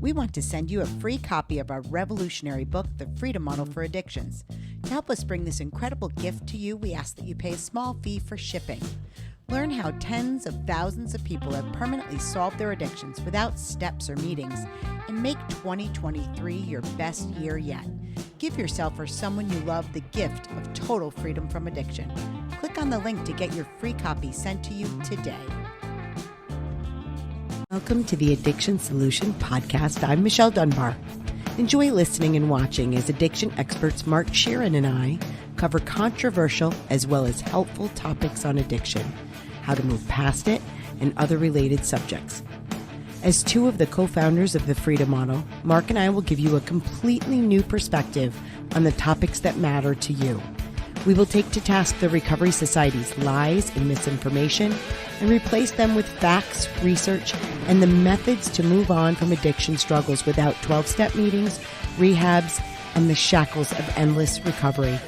we want to send you a free copy of our revolutionary book, The Freedom Model for Addictions. To help us bring this incredible gift to you, we ask that you pay a small fee for shipping. Learn how tens of thousands of people have permanently solved their addictions without steps or meetings, and make 2023 your best year yet. Give yourself or someone you love the gift of total freedom from addiction. Click on the link to get your free copy sent to you today. Welcome to the Addiction Solution Podcast. I'm Michelle Dunbar. Enjoy listening and watching as addiction experts Mark Sheeran and I cover controversial as well as helpful topics on addiction, how to move past it, and other related subjects. As two of the co-founders of the Freedom Model, Mark and I will give you a completely new perspective on the topics that matter to you. We will take to task the Recovery Society's lies and misinformation and replace them with facts, research, and the methods to move on from addiction struggles without 12-step meetings, rehabs, and the shackles of endless recovery.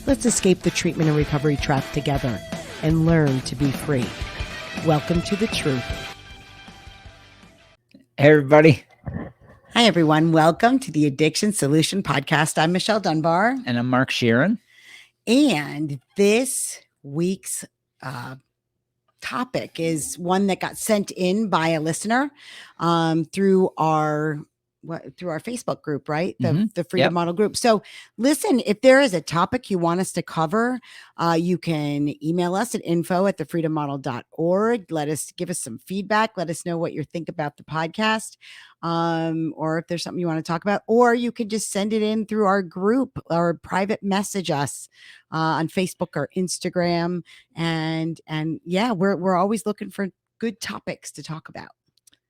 Let's escape the treatment and recovery trap together and learn to be free. Welcome to the truth. Hey, everybody. Hi, everyone. Welcome to the Addiction Solution Podcast. I'm Michelle Dunbar. And I'm Mark Sheeran. And this week's topic is one that got sent in by a listener through our Facebook group, right? The Freedom Model group. So listen, if there is a topic you want us to cover, you can email us at info@thefreedommodel.org. Give us some feedback. Let us know what you think about the podcast. Or if there's something you want to talk about, or you could just send it in through our group or private message us on Facebook or Instagram. And yeah, we're always looking for good topics to talk about.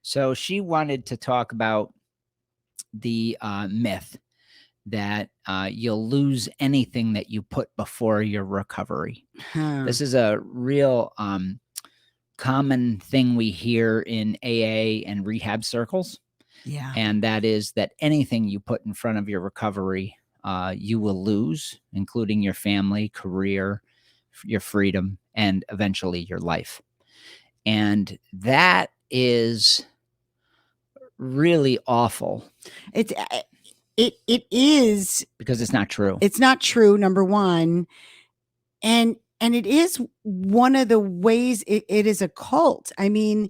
So she wanted to talk about the myth that you'll lose anything that you put before your recovery. This is a real common thing we hear in AA and rehab circles. Yeah. And that is that anything you put in front of your recovery, you will lose, including your family, career, your freedom, and eventually your life. And that is really awful. It is, because it's not true. It's not true, number one. And it is one of the ways it is a cult. I mean,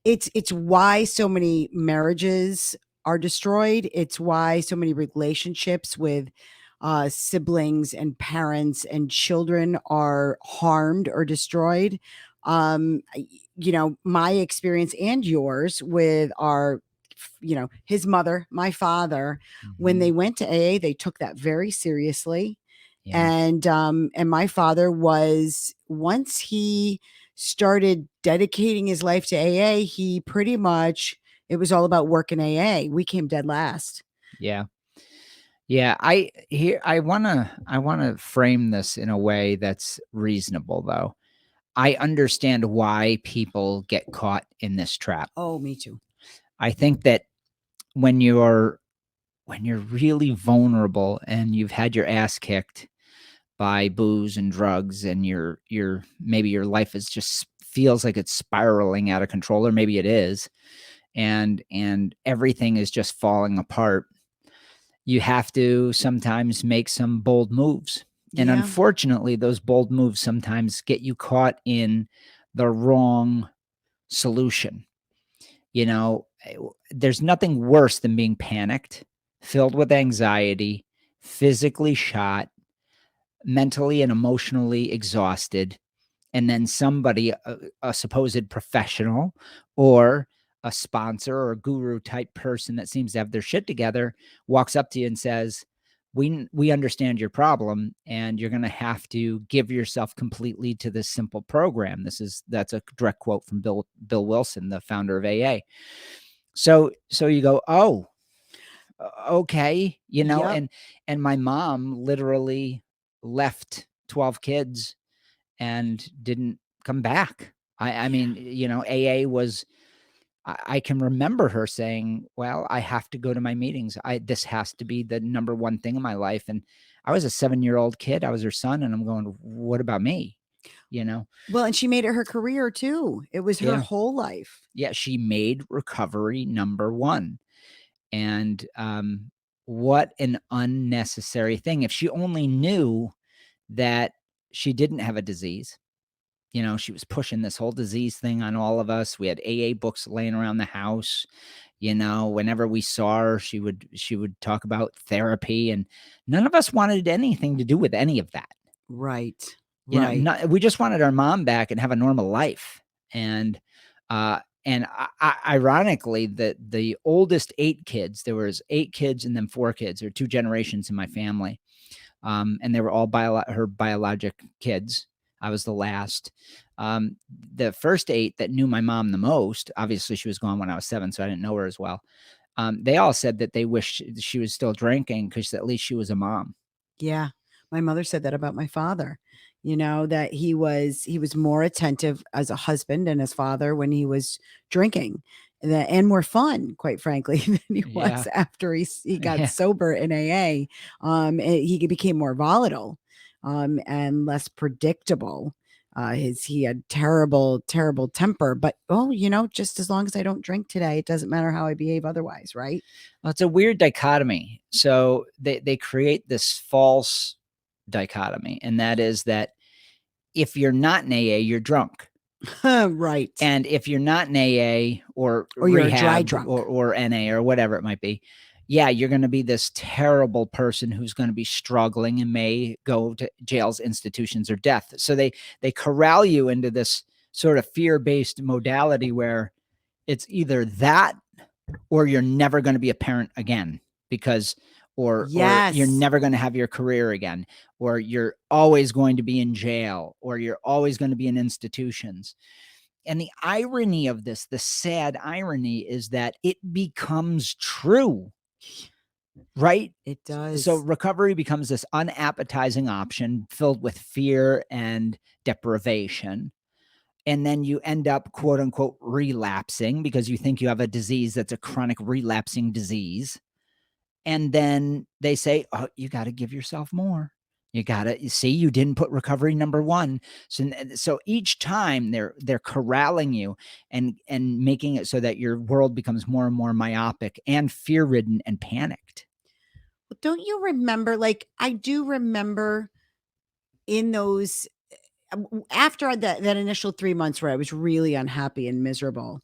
it's why so many marriages are destroyed. It's why so many relationships with siblings and parents and children are harmed or destroyed. My experience and yours with his mother, my father, when they went to AA, they took that very seriously. Yeah. And my father was, once he started dedicating his life to AA, he pretty much, it was all about work in AA. We came dead last. Yeah. Yeah. I want to frame this in a way that's reasonable, though. I understand why people get caught in this trap. Oh, me too. I think that when you're really vulnerable and you've had your ass kicked by booze and drugs, and maybe your life is just feels like it's spiraling out of control, or maybe it is, and everything is just falling apart, you have to sometimes make some bold moves. And unfortunately, those bold moves sometimes get you caught in the wrong solution. There's nothing worse than being panicked, filled with anxiety, physically shot, mentally and emotionally exhausted, and then somebody, a supposed professional or a sponsor or a guru type person that seems to have their shit together, walks up to you and says, we understand your problem, and you're going to have to give yourself completely to this simple program. That's a direct quote from Bill Wilson, the founder of AA. So you go, oh, okay, and my mom literally left 12 kids and didn't come back. I mean, AA was, I can remember her saying, well, I have to go to my meetings. This has to be the number one thing in my life. And I was a 7-year-old kid. I was her son. And I'm going, what about me? Well, and she made it her career too. It was her whole life. Yeah. She made recovery number one. And what an unnecessary thing. If she only knew that she didn't have a disease, she was pushing this whole disease thing on all of us. We had AA books laying around the house. Whenever we saw her, she would talk about therapy, and none of us wanted anything to do with any of that. Right. Right. We just wanted our mom back and have a normal life. And ironically, the oldest 8 kids, there was 8 kids and then 4 kids, or 2 generations in my family. And they were all her biologic kids. I was the last. The first 8 that knew my mom the most, obviously she was gone when I was 7, so I didn't know her as well. They all said that they wished she was still drinking because at least she was a mom. Yeah. My mother said that about my father, that he was more attentive as a husband and as father when he was drinking, and more fun, quite frankly, than he Yeah. was after he got Yeah. sober in AA. He became more volatile, and less predictable. He had terrible, terrible temper, but just as long as I don't drink today, it doesn't matter how I behave otherwise, right? Well, it's a weird dichotomy. So they create this false dichotomy, and that is that if you're not in AA, you're drunk. Right. And if you're not in AA or you're a dry rehab drunk. or NA or whatever it might be, yeah, you're going to be this terrible person who's going to be struggling and may go to jails, institutions, or death. So they corral you into this sort of fear-based modality where it's either that or you're never going to be a parent again, because or you're Yes. never going to have your career again, or you're always going to be in jail, or you're always going to be in institutions. And the irony of this, the sad irony, is that it becomes true, right? It does. So recovery becomes this unappetizing option filled with fear and deprivation. And then you end up, quote unquote, relapsing because you think you have a disease that's a chronic relapsing disease. And then they say, oh, you got to give yourself more. You got to see, you didn't put recovery number 1. So each time they're corralling you and making it so that your world becomes more and more myopic and fear-ridden and panicked. Well, don't you remember, I do remember in those after that initial 3 months where I was really unhappy and miserable.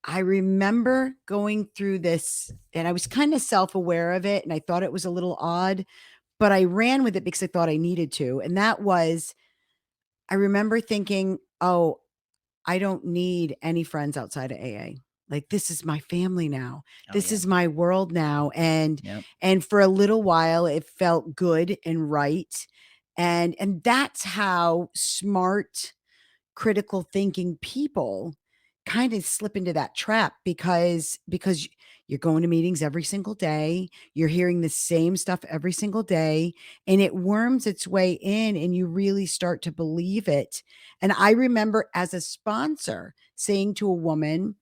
I remember going through this, and I was kind of self-aware of it, and I thought it was a little odd, but I ran with it because I thought I needed to. And that was, I remember thinking, oh, I don't need any friends outside of AA. Like, this is my family now. This is my world now. And for a little while it felt good and right. And that's how smart, critical thinking people kind of slip into that trap, because you're going to meetings every single day, you're hearing the same stuff every single day, and it worms its way in and you really start to believe it. And I remember as a sponsor saying to a woman,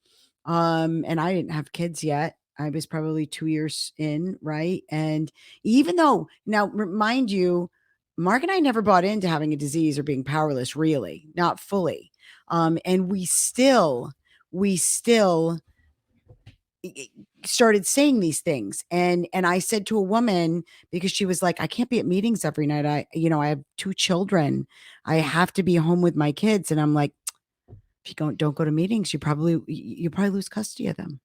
and I didn't have kids yet, I was probably 2 years in, right? And even though, now remind you, Mark and I never bought into having a disease or being powerless, really, not fully. And we still started saying these things. And I said to a woman, because she was like, I can't be at meetings every night. I have 2 children. I have to be home with my kids. And I'm like, if you don't go to meetings, you probably lose custody of them.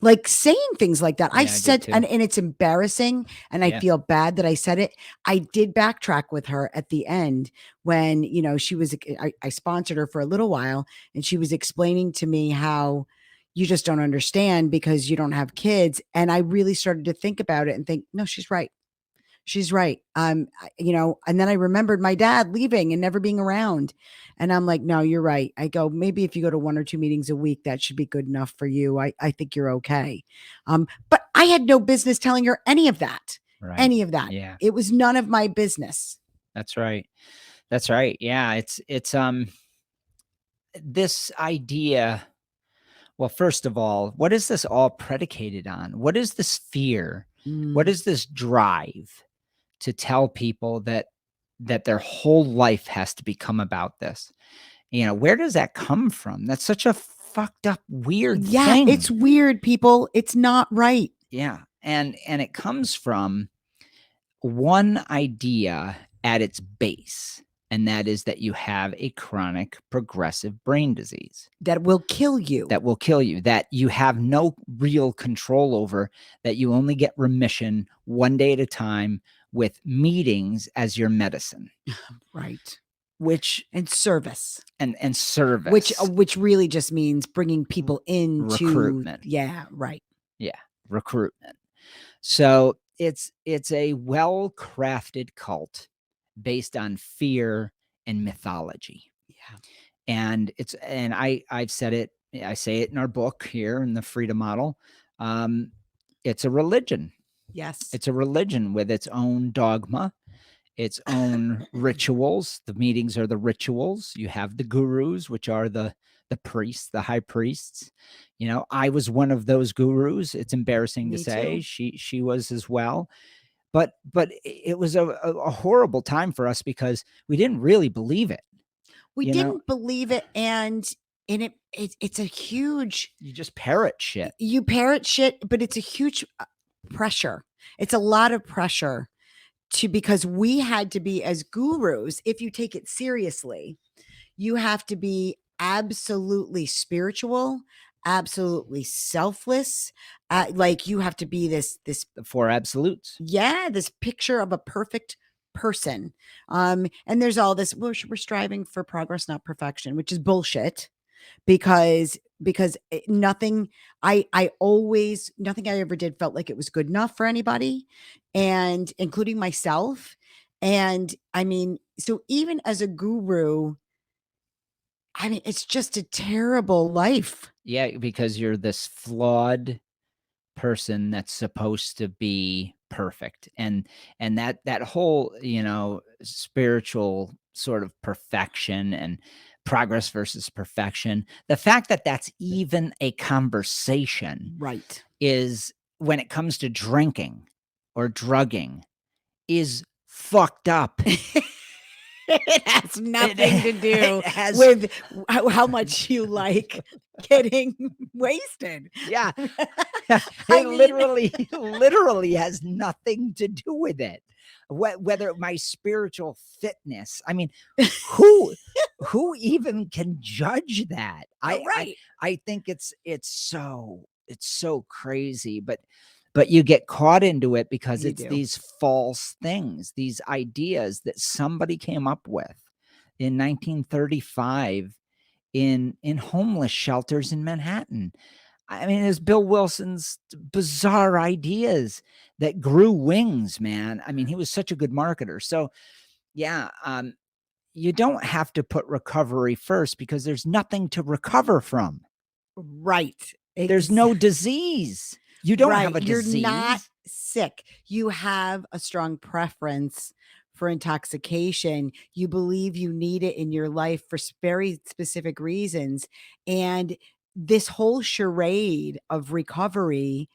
Like, saying things like that. I said, and it's embarrassing, and I feel bad that I said it. I did backtrack with her at the end when, she was, I sponsored her for a little while, and she was explaining to me how you just don't understand because you don't have kids. And I really started to think about it and think, no, she's right. She's right. And then I remembered my dad leaving and never being around. And I'm like, no, you're right. I go, maybe if you go to 1 or 2 meetings a week, that should be good enough for you. I think you're okay. But I had no business telling her any of that. Right. Any of that. Yeah. It was none of my business. That's right. That's right. Yeah. It's this idea. Well, first of all, what is this all predicated on? What is this fear? What is this drive to tell people that their whole life has to become about this? Where does that come from? That's such a fucked up, weird Yeah, thing. it's weird, people. It's not right. Yeah. And it comes from one idea at its base, and that is that you have a chronic progressive brain disease That will kill you. that will kill you, that you have no real control over, that you only get remission one day at a time with meetings as your medicine. Right. And service. And service. Which really just means bringing people into recruitment. Yeah, right. Yeah, recruitment. So it's a well-crafted cult based on fear and mythology. Yeah. And I've said it, I say it in our book here in the Freedom Model. It's a religion. Yes. It's a religion with its own dogma, its own rituals. The meetings are the rituals. You have the gurus, which are the priests, the high priests. You know, I was one of those gurus. It's embarrassing to say. She was as well. But it was a horrible time for us because we didn't really believe it. We didn't believe it, and it's a huge. You just parrot shit. You parrot shit, but it's a huge pressure. It's a lot of pressure because we had to be, as gurus, if you take it seriously, you have to be absolutely spiritual, absolutely selfless. Like you have to be this the four absolutes. Yeah, this picture of a perfect person. And there's all this, we're striving for progress, not perfection, which is bullshit. Because nothing I ever did felt like it was good enough for anybody, and including myself. And I mean, so even as a guru, I mean, it's just a terrible life. Yeah, because you're this flawed person that's supposed to be perfect. And that whole, spiritual sort of perfection and progress versus perfection, the fact that that's even a conversation, right, is when it comes to drinking or drugging, is fucked up. It has nothing to do with how much you like getting wasted. Yeah. It literally has nothing to do with it. Whether my spiritual fitness, I mean, who even can judge that? I think it's so crazy, but you get caught into it because it's these false things, these ideas that somebody came up with in 1935 in homeless shelters in Manhattan. I mean, it's Bill Wilson's bizarre ideas that grew wings, man. I mean, he was such a good marketer. So yeah, you don't have to put recovery first because there's nothing to recover from. Right. There's no disease. You don't have a disease. You're not sick. You have a strong preference for intoxication. You believe you need it in your life for very specific reasons. And this whole charade of recovery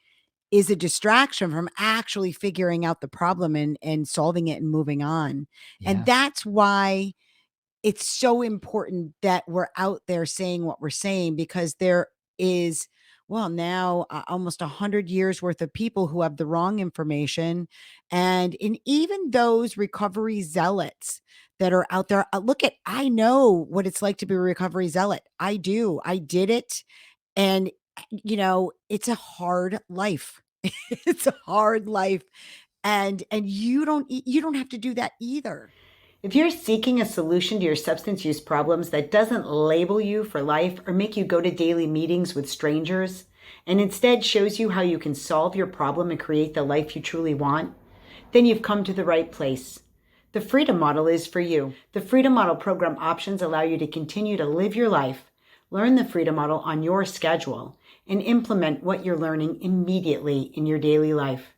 is a distraction from actually figuring out the problem and solving it and moving on. Yeah. And that's why it's so important that we're out there saying what we're saying, because there is, well, now almost 100 years worth of people who have the wrong information. And even those recovery zealots that are out there, I know what it's like to be a recovery zealot. I do. I did it. And, it's a hard life. It's a hard life. And you don't have to do that either. If you're seeking a solution to your substance use problems that doesn't label you for life or make you go to daily meetings with strangers, and instead shows you how you can solve your problem and create the life you truly want, then you've come to the right place. The Freedom Model is for you. The Freedom Model program options allow you to continue to live your life, learn the Freedom Model on your schedule, and implement what you're learning immediately in your daily life.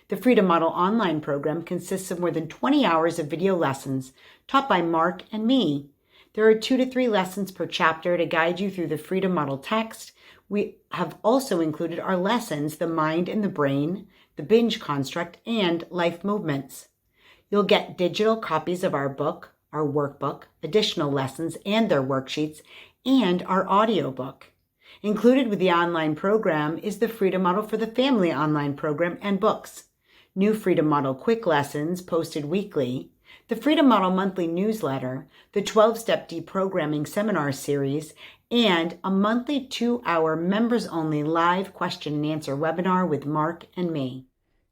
The Freedom Model online program consists of more than 20 hours of video lessons taught by Mark and me. There are 2 to 3 lessons per chapter to guide you through the Freedom Model text. We have also included our lessons, the mind and the brain, the binge construct, and life movements. You'll get digital copies of our book, our workbook, additional lessons, and their worksheets, and our audiobook. Included with the online program is the Freedom Model for the Family online program and books, new Freedom Model quick lessons posted weekly, the Freedom Model monthly newsletter, the 12-step deprogramming seminar series, and a monthly 2-hour members-only live question and answer webinar with Mark and me.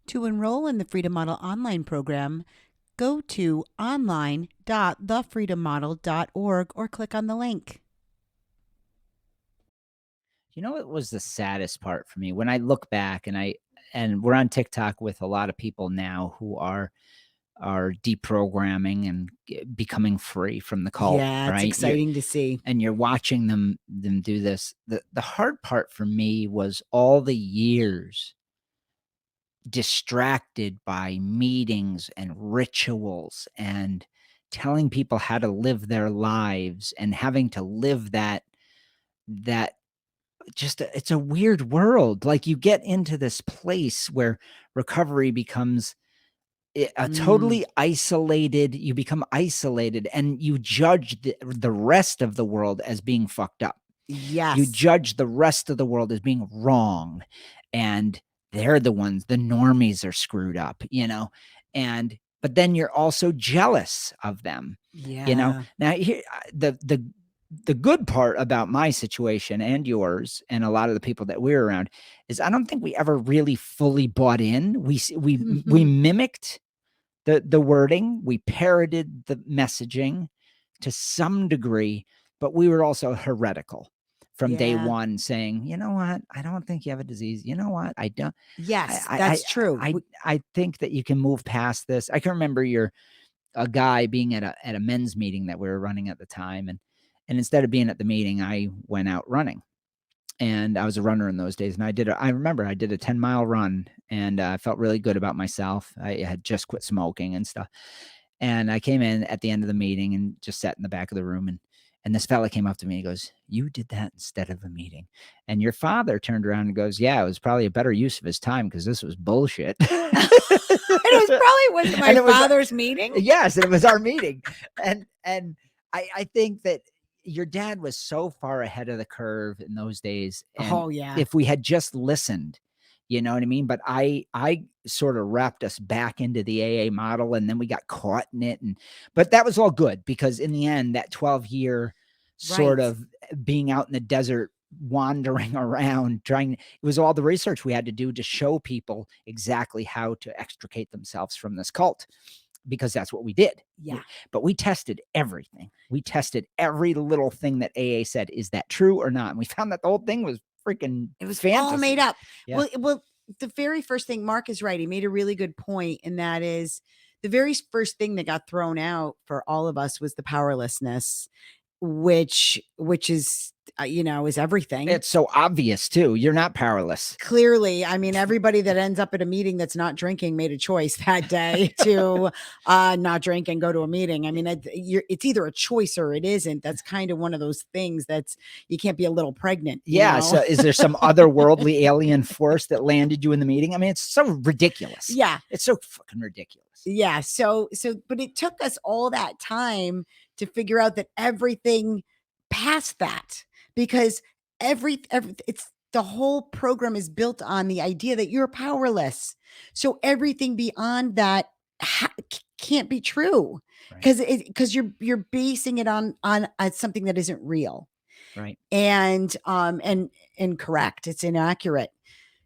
To enroll in the Freedom Model online program, go to online.thefreedommodel.org or click on the link. You know what was the saddest part for me when I look back, and we're on TikTok with a lot of people now who are deprogramming and becoming free from the cult. Yeah, it's right? exciting to see. And you're watching them do this. The hard part for me was all the years distracted by meetings and rituals and telling people how to live their lives and having to live that it's a weird world. Like, you get into this place where recovery becomes a totally isolated, you become isolated and you judge the rest of the world as being fucked up. Yes. You judge the rest of the world as being wrong, and they're the ones, the normies are screwed up, but then you're also jealous of them. Yeah. Now here, the good part about my situation and yours and a lot of the people that we're around is I don't think we ever really fully bought in. We mimicked the wording, we parroted the messaging to some degree, but we were also heretical from day one, saying, you know what, I don't think you have a disease. You know what, I don't. Yes, that's true. I think that you can move past this. I can remember a guy being at a men's meeting that we were running at the time, and instead of being at the meeting, I went out running. And I was a runner in those days. And I remember I did a 10-mile run, and I felt really good about myself. I had just quit smoking and stuff. And I came in at the end of the meeting and just sat in the back of the room. And this fella came up to me and he goes, "You did that instead of a meeting." And your father turned around and goes, "Yeah, it was probably a better use of his time because this was bullshit." It was my father's meeting. Yes, it was our meeting. And I think that your dad was so far ahead of the curve in those days. And if we had just listened, you know what I mean? But I sort of wrapped us back into the AA model, and then we got caught in it. But that was all good, because in the end, that 12-year sort of being out in the desert, wandering around, it was all the research we had to do to show people exactly how to extricate themselves from this cult, because that's what we did. Yeah. But we tested everything. We tested every little thing that AA said. Is that true or not? And we found that the whole thing was freaking, it was fantasy. all made up. Yeah. Well, the very first thing, Mark is right. He made a really good point, and that is the very first thing that got thrown out for all of us was the powerlessness, which is is everything. It's so obvious too. You're not powerless. Clearly, I mean, everybody that ends up at a meeting that's not drinking made a choice that day to not drink and go to a meeting. I mean, it's either a choice or it isn't. That's kind of one of those things you can't be a little pregnant. Yeah. So is there some otherworldly alien force that landed you in the meeting? I mean, it's so ridiculous. Yeah. It's so fucking ridiculous. Yeah. So, but it took us all that time to figure out that everything past that, because it's the whole program is built on the idea that you're powerless. So everything beyond that can't be true, because you're basing it on something that isn't real. Right. And incorrect. It's inaccurate.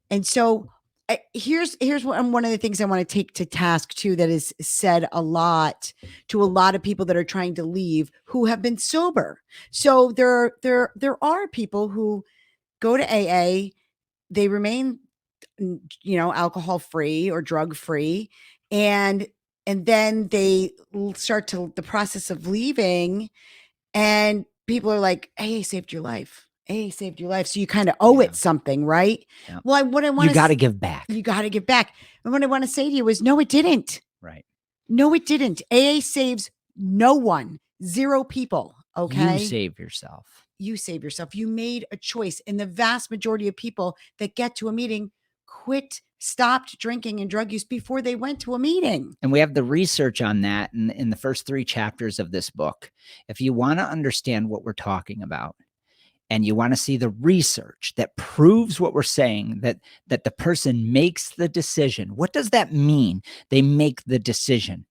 And so here's one of the things I want to take to task too, that is said a lot to a lot of people that are trying to leave who have been sober. So there are people who go to AA, they remain, alcohol free or drug free, and then they start the process of leaving, and people are like, "AA saved your life. AA saved your life." So you kind of owe it something, right? Yeah. Well, what I want you got to give back. You got to give back. And what I want to say to you is, no, it didn't. Right. No, it didn't. AA saves no one, 0 people. Okay. You save yourself. You save yourself. You made a choice. And the vast majority of people that get to a meeting stopped drinking and drug use before they went to a meeting. And we have the research on that in the first 3 chapters of this book. If you want to understand what we're talking about, and you want to see the research that proves what we're saying, that the person makes the decision. What does that mean? They make the decision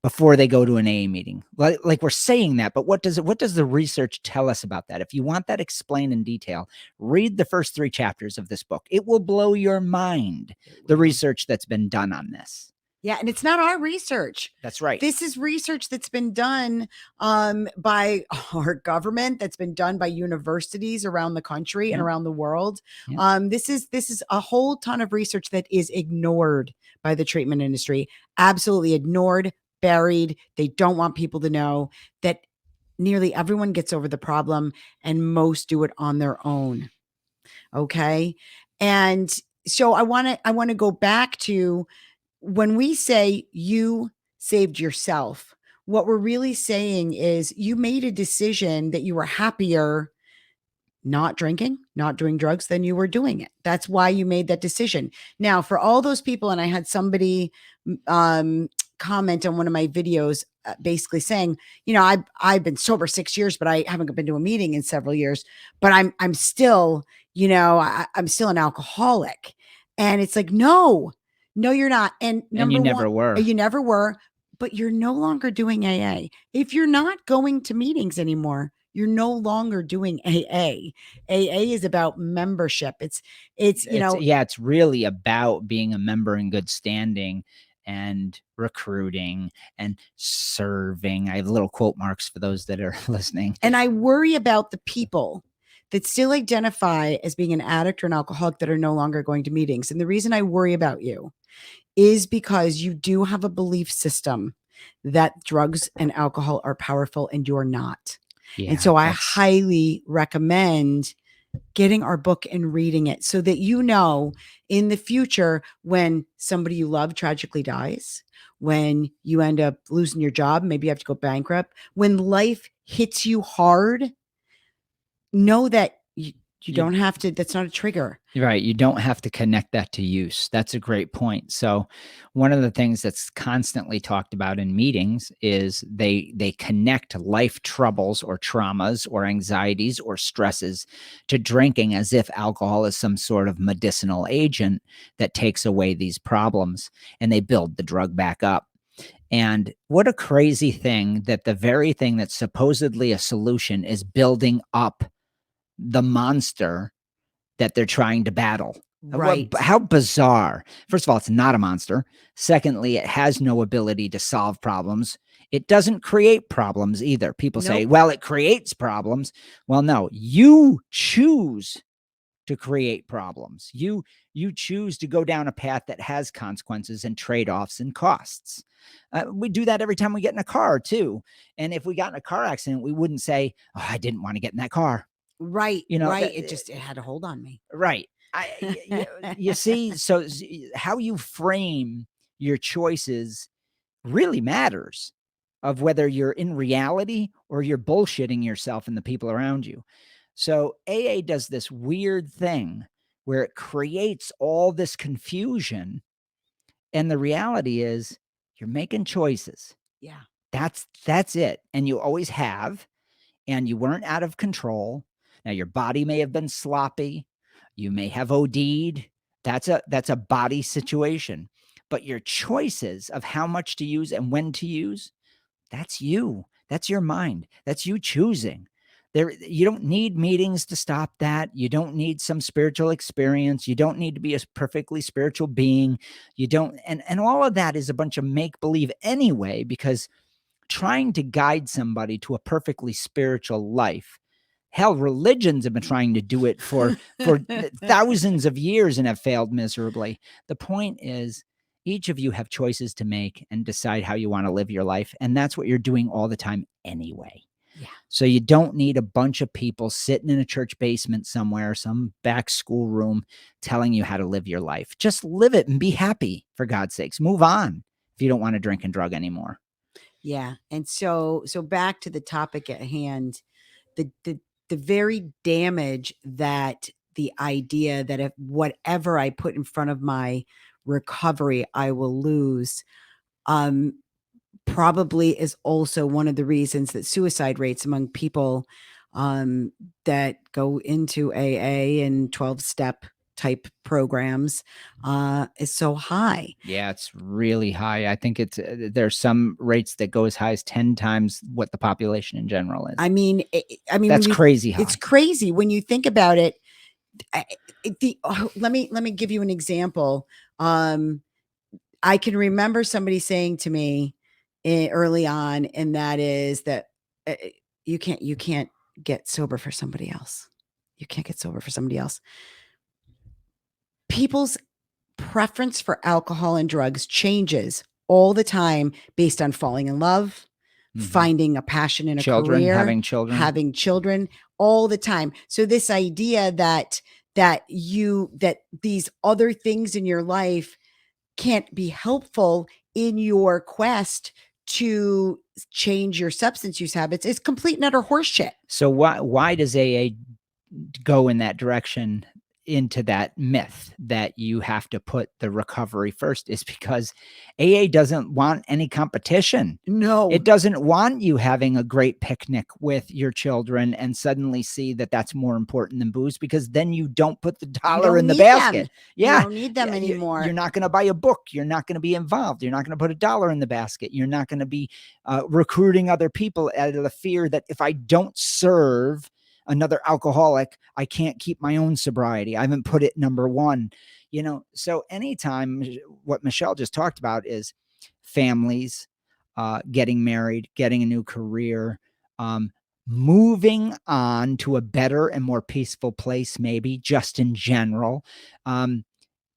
before they go to an AA meeting. Like we're saying that, but what does the research tell us about that? If you want that explained in detail, read the first 3 chapters of this book. It will blow your mind, the research that's been done on this. Yeah, and it's not our research. That's right. This is research that's been done by our government, that's been done by universities around the country and around the world. This is a whole ton of research that is ignored by the treatment industry. Absolutely ignored, buried. They don't want people to know that nearly everyone gets over the problem and most do it on their own. Okay? And so I want to go back to when we say you saved yourself, what we're really saying is you made a decision that you were happier not drinking, not doing drugs than you were doing it. That's why you made that decision. Now, for all those people, and I had somebody comment on one of my videos basically saying, I've been sober 6 years, but I haven't been to a meeting in several years, but I'm still, I'm still an alcoholic. And it's like, no, you're not. And number you one, never were. You never were, but you're no longer doing AA. If you're not going to meetings anymore, you're no longer doing AA. AA is about membership. It's it's really about being a member in good standing and recruiting and serving. I have little quote marks for those that are listening. And I worry about the people that still identify as being an addict or an alcoholic that are no longer going to meetings. And the reason I worry about you is because you do have a belief system that drugs and alcohol are powerful and you're not. Yeah, and so I highly recommend getting our book and reading it so that in the future, when somebody you love tragically dies, when you end up losing your job, maybe you have to go bankrupt, when life hits you hard, know that you don't have to, that's not a trigger. Right. You don't have to connect that to use. That's a great point. So one of the things that's constantly talked about in meetings is they connect life troubles or traumas or anxieties or stresses to drinking as if alcohol is some sort of medicinal agent that takes away these problems, and they build the drug back up. And what a crazy thing that the very thing that's supposedly a solution is building up the monster that they're trying to battle. Right. How bizarre. First of all, it's not a monster. Secondly, it has no ability to solve problems. It doesn't create problems either. People say, well, it creates problems. Well, no, you choose to create problems. You choose to go down a path that has consequences and trade-offs and costs. We do that every time we get in a car too. And if we got in a car accident, we wouldn't say, oh, I didn't want to get in that car. Right. Right. It had a hold on me. Right. You see, so how you frame your choices really matters of whether you're in reality or you're bullshitting yourself and the people around you. So AA does this weird thing where it creates all this confusion. And the reality is you're making choices. Yeah. That's it. And you always have, and you weren't out of control. Now your body may have been sloppy. You may have OD'd. That's a body situation. But your choices of how much to use and when to use, that's you. That's your mind. That's you choosing. You don't need meetings to stop that. You don't need some spiritual experience. You don't need to be a perfectly spiritual being. You don't, and all of that is a bunch of make-believe anyway, because trying to guide somebody to a perfectly spiritual life, hell, religions have been trying to do it for thousands of years and have failed miserably. The point is, each of you have choices to make and decide how you want to live your life. And that's what you're doing all the time anyway. Yeah. So you don't need a bunch of people sitting in a church basement somewhere, some back school room, telling you how to live your life. Just live it and be happy, for God's sakes. Move on if you don't want to drink and drug anymore. Yeah. And so back to the topic at hand, the very damage that the idea that if whatever I put in front of my recovery, I will lose, probably is also one of the reasons that suicide rates among people that go into AA and 12-step type programs is so high. Yeah, it's really high. I think it's there's some rates that go as high as 10 times what the population in general is. I mean, That's when crazy high. it's crazy when you think about it. Let me give you an example. I can remember somebody saying to me early on, and that is that you can't get sober for somebody else. You can't get sober for somebody else. People's preference for alcohol and drugs changes all the time based on falling in love, finding a passion in a career, having children all the time. So this idea that these other things in your life can't be helpful in your quest to change your substance use habits is complete and utter horseshit. So why does AA go in that direction, into that myth that you have to put the recovery first? Is because AA doesn't want any competition. No, It doesn't want you having a great picnic with your children and suddenly see that that's more important than booze, because then you don't put the dollar in the basket. You don't need them anymore. You're not going to buy a book. You're not going to be involved. You're not going to put a dollar in the basket. You're not going to be recruiting other people out of the fear that if I don't serve another alcoholic, I can't keep my own sobriety. I haven't put it number one, So anytime, what Michelle just talked about is families, getting married, getting a new career, moving on to a better and more peaceful place, maybe just in general.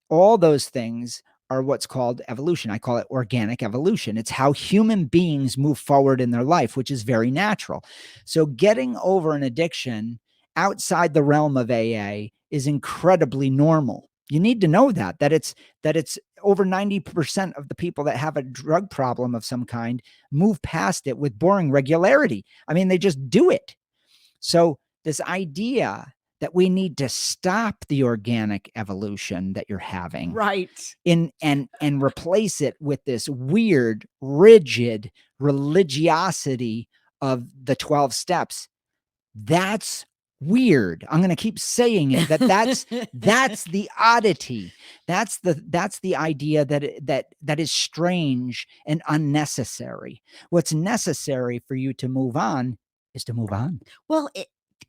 All those things are what's called evolution. I call it organic evolution. It's how human beings move forward in their life, which is very natural. So getting over an addiction outside the realm of AA is incredibly normal. You need to know that it's over 90% of the people that have a drug problem of some kind move past it with boring regularity. I mean, they just do it. So this idea that we need to stop the organic evolution that you're having, right, and replace it with this weird, rigid religiosity of the 12 steps, that's weird. I'm going to keep saying it, that's the oddity. That's the idea that is strange and unnecessary. What's necessary for you to move on is to move on. Well,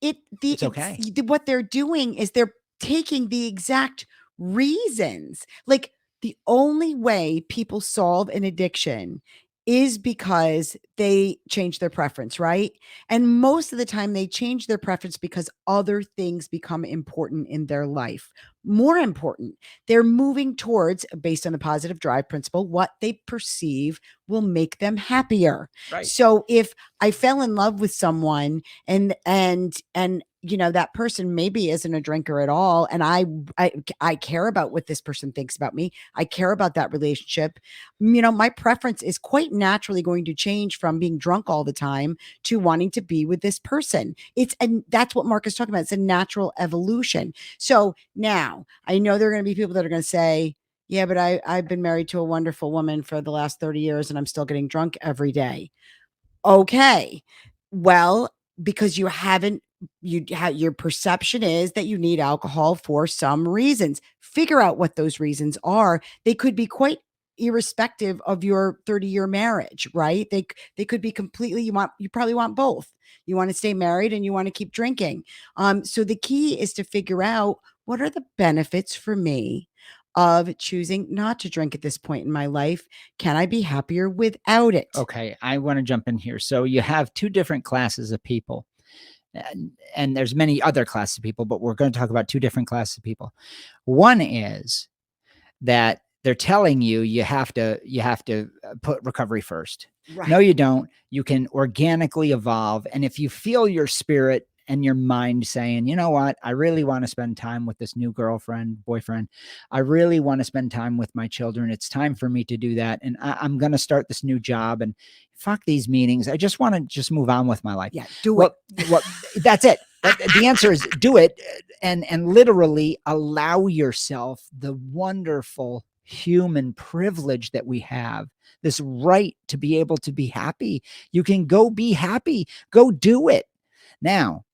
it's okay. What they're doing is they're taking the exact reasons. Like, the only way people solve an addiction is because they change their preference, right? And most of the time they change their preference because other things become important in their life. More important, they're moving towards, based on the positive drive principle, what they perceive will make them happier. Right. So if I fell in love with someone and that person maybe isn't a drinker at all, and I care about what this person thinks about me, I care about that relationship, my preference is quite naturally going to change from being drunk all the time to wanting to be with this person. And that's what Mark is talking about. It's a natural evolution. So now I know there are going to be people that are going to say, yeah, but I've been married to a wonderful woman for the last 30 years and I'm still getting drunk every day. Okay. Well, because your perception is that you need alcohol for some reasons. Figure out what those reasons are. They could be quite irrespective of your 30-year marriage, right? They could be completely, you probably want both. You want to stay married and you want to keep drinking. So the key is to figure out, what are the benefits for me of choosing not to drink at this point in my life? Can I be happier without it? Okay, I want to jump in here. So you have two different classes of people, and there's many other classes of people, but we're going to talk about two different classes of people. One is that they're telling you you have to put recovery first. Right. No, you don't. You can organically evolve, and if you feel your spirit and your mind saying, you know what, I really want to spend time with this new girlfriend, boyfriend. I really want to spend time with my children. It's time for me to do that. And I'm going to start this new job and fuck these meetings. I just want to just move on with my life. Yeah, do it. Well, that's it. The answer is do it, and literally allow yourself the wonderful human privilege that we have, this right to be able to be happy. You can go be happy. Go do it. Now,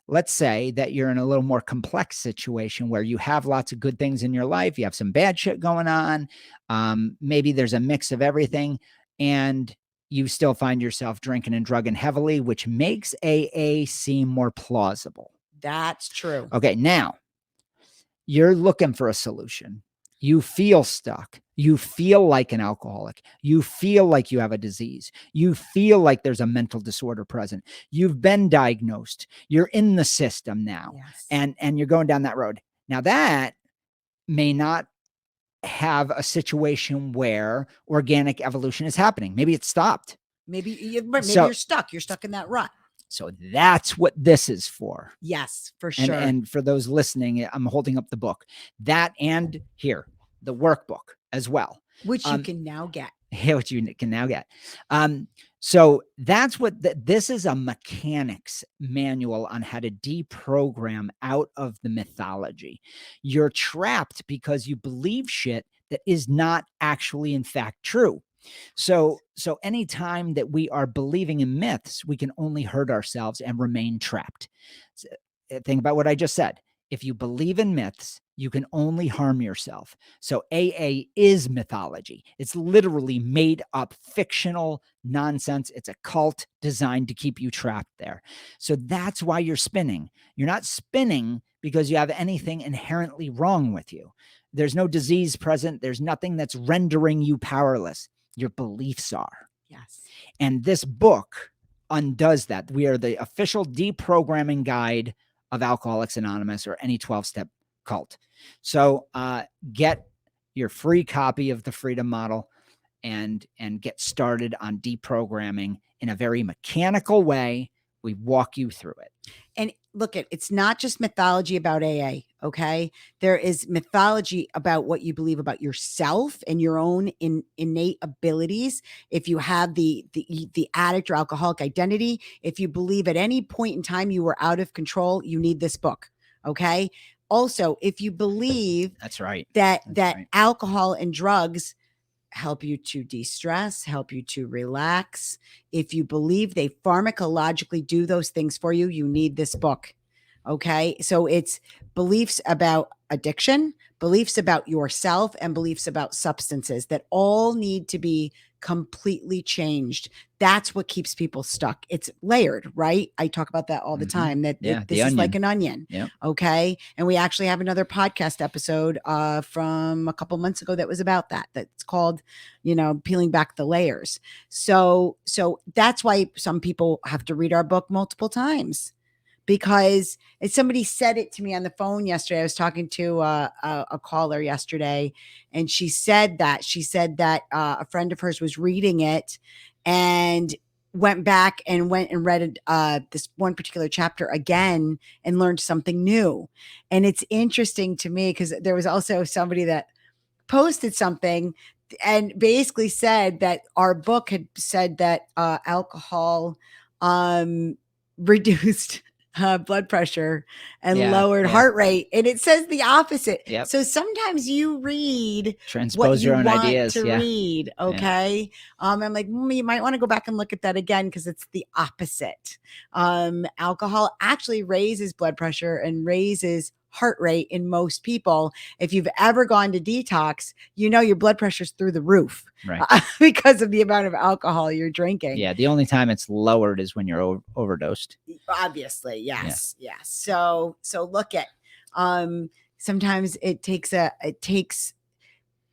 let's say that you're in a little more complex situation where you have lots of good things in your life, you have some bad shit going on, maybe there's a mix of everything, and you still find yourself drinking and drugging heavily, which makes AA seem more plausible. That's true. Okay, now you're looking for a solution. You feel stuck. You feel like an alcoholic. You feel like you have a disease. You feel like there's a mental disorder present. You've been diagnosed. You're in the system now. Yes. And you're going down that road. Now that may not have a situation where organic evolution is happening. Maybe it's stopped. Maybe So- you're stuck. You're stuck in that rut. So that's what this is for. Yes, for sure. And for those listening, I'm holding up the book. That and here, the workbook as well. Which you can now get. Which you can now get. So that's what this is, a mechanics manual on how to deprogram out of the mythology. You're trapped because you believe shit that is not actually in fact true. So anytime that we are believing in myths, we can only hurt ourselves and remain trapped. Think about what I just said. If you believe in myths, you can only harm yourself. So AA is mythology. It's literally made up fictional nonsense. It's a cult designed to keep you trapped there. So that's why you're spinning. You're not spinning because you have anything inherently wrong with you. There's no disease present. There's nothing that's rendering you powerless. Your beliefs are. Yes. And this book undoes that. We are the official deprogramming guide of Alcoholics Anonymous or any 12-step cult. So get your free copy of the Freedom Model and get started on deprogramming in a very mechanical way. We walk you through it. And look, it's not just mythology about AA, okay? There is mythology about what you believe about yourself and your own innate abilities. If you have the addict or alcoholic identity, if you believe at any point in time you were out of control, you need this book, okay? Also, if you believe That's right. that right. alcohol and drugs help you to de-stress, help you to relax. If you believe they pharmacologically do those things for you, you need this book. Okay. So it's beliefs about addiction, beliefs about yourself, and beliefs about substances that all need to be completely changed. That's what keeps people stuck. It's layered, right? I talk about that all the time, that this is like an onion. Yep. Okay. And we actually have another podcast episode from a couple months ago that was about that. That's called, peeling back the layers. So that's why some people have to read our book multiple times. Because somebody said it to me on the phone yesterday. I was talking to a caller yesterday, and she said that a friend of hers was reading it and went back and read this one particular chapter again and learned something new. And it's interesting to me because there was also somebody that posted something and basically said that our book had said that alcohol reduced blood pressure and lowered heart rate, and it says the opposite. Yep. So sometimes you read Transpose what you your own want ideas to read. Okay. I'm like, you might want to go back and look at that again because it's the opposite. Alcohol actually raises blood pressure and raises heart rate in most people. If you've ever gone to detox, your blood pressure's through the roof, right? Because of the amount of alcohol you're drinking. Yeah, the only time it's lowered is when you're overdosed. Obviously, yes, yes. So look at, sometimes it takes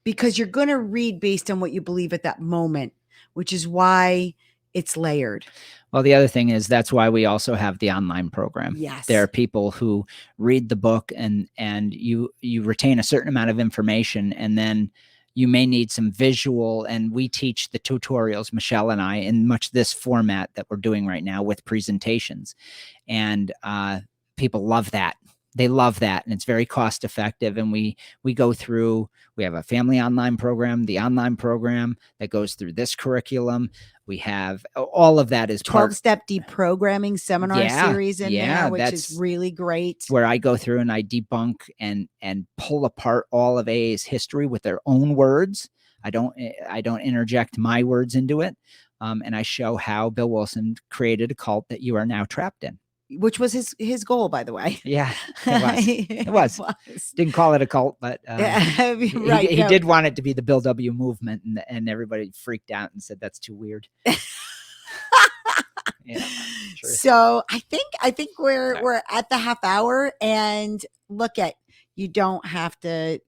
because you're going to read based on what you believe at that moment, which is why it's layered. Well, the other thing is that's why we also have the online program. Yes. There are people who read the book and you retain a certain amount of information, and then you may need some visual, and we teach the tutorials, Michelle and I, in much this format that we're doing right now with presentations. And people love that. They love that. And it's very cost effective. And we go through, we have a family online program, the online program that goes through this curriculum. We have all of that is 12-step deprogramming seminar series in there, which is really great. Where I go through and I debunk and pull apart all of AA's history with their own words. I don't interject my words into it. And I show how Bill Wilson created a cult that you are now trapped in. which was his goal, by the way. Yeah, it was. It was. Didn't call it a cult, but Right. he did want it to be the Bill W. movement, and everybody freaked out and said that's too weird. Yeah, so I think we're at the half hour, and look at, you don't have to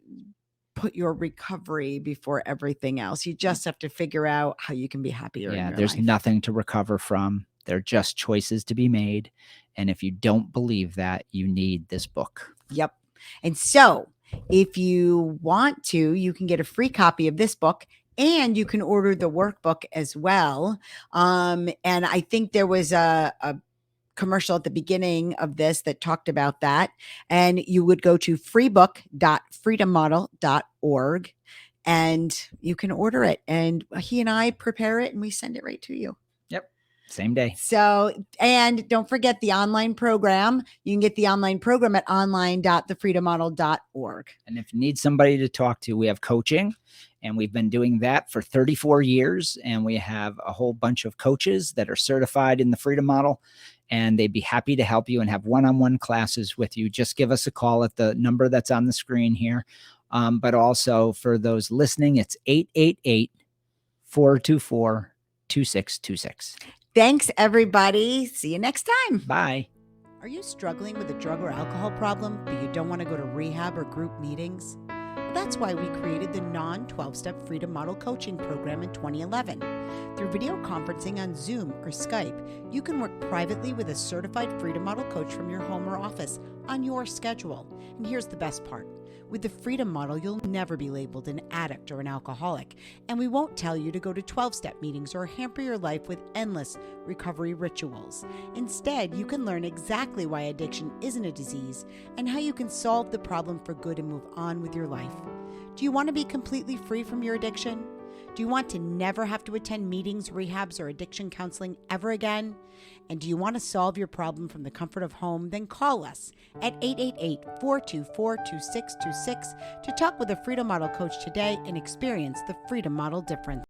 put your recovery before everything else. You just have to figure out how you can be happier in your there's life. nothing to recover from. They're just choices to be made. And if you don't believe that, you need this book. Yep. And so if you want to, you can get a free copy of this book, and you can order the workbook as well. And I think there was a commercial at the beginning of this that talked about that. And you would go to freebook.freedommodel.org and you can order it. And he and I prepare it and we send it right to you. Yep. Same day. So, and don't forget the online program. You can get the online program at online.thefreedommodel.org. And if you need somebody to talk to, we have coaching, and we've been doing that for 34 years. And we have a whole bunch of coaches that are certified in the Freedom Model, and they'd be happy to help you and have one-on-one classes with you. Just give us a call at the number that's on the screen here. But also for those listening, it's 888-424-2626. Thanks, everybody. See you next time. Bye. Are you struggling with a drug or alcohol problem, but you don't want to go to rehab or group meetings? Well, that's why we created the non-12-step Freedom Model Coaching Program in 2011. Through video conferencing on Zoom or Skype, you can work privately with a certified Freedom Model coach from your home or office on your schedule. And here's the best part. With the Freedom Model, you'll never be labeled an addict or an alcoholic, and we won't tell you to go to 12-step meetings or hamper your life with endless recovery rituals. Instead, you can learn exactly why addiction isn't a disease and how you can solve the problem for good and move on with your life. Do you want to be completely free from your addiction? Do you want to never have to attend meetings, rehabs, or addiction counseling ever again? And do you want to solve your problem from the comfort of home? Then call us at 888-424-2626 to talk with a Freedom Model coach today and experience the Freedom Model difference.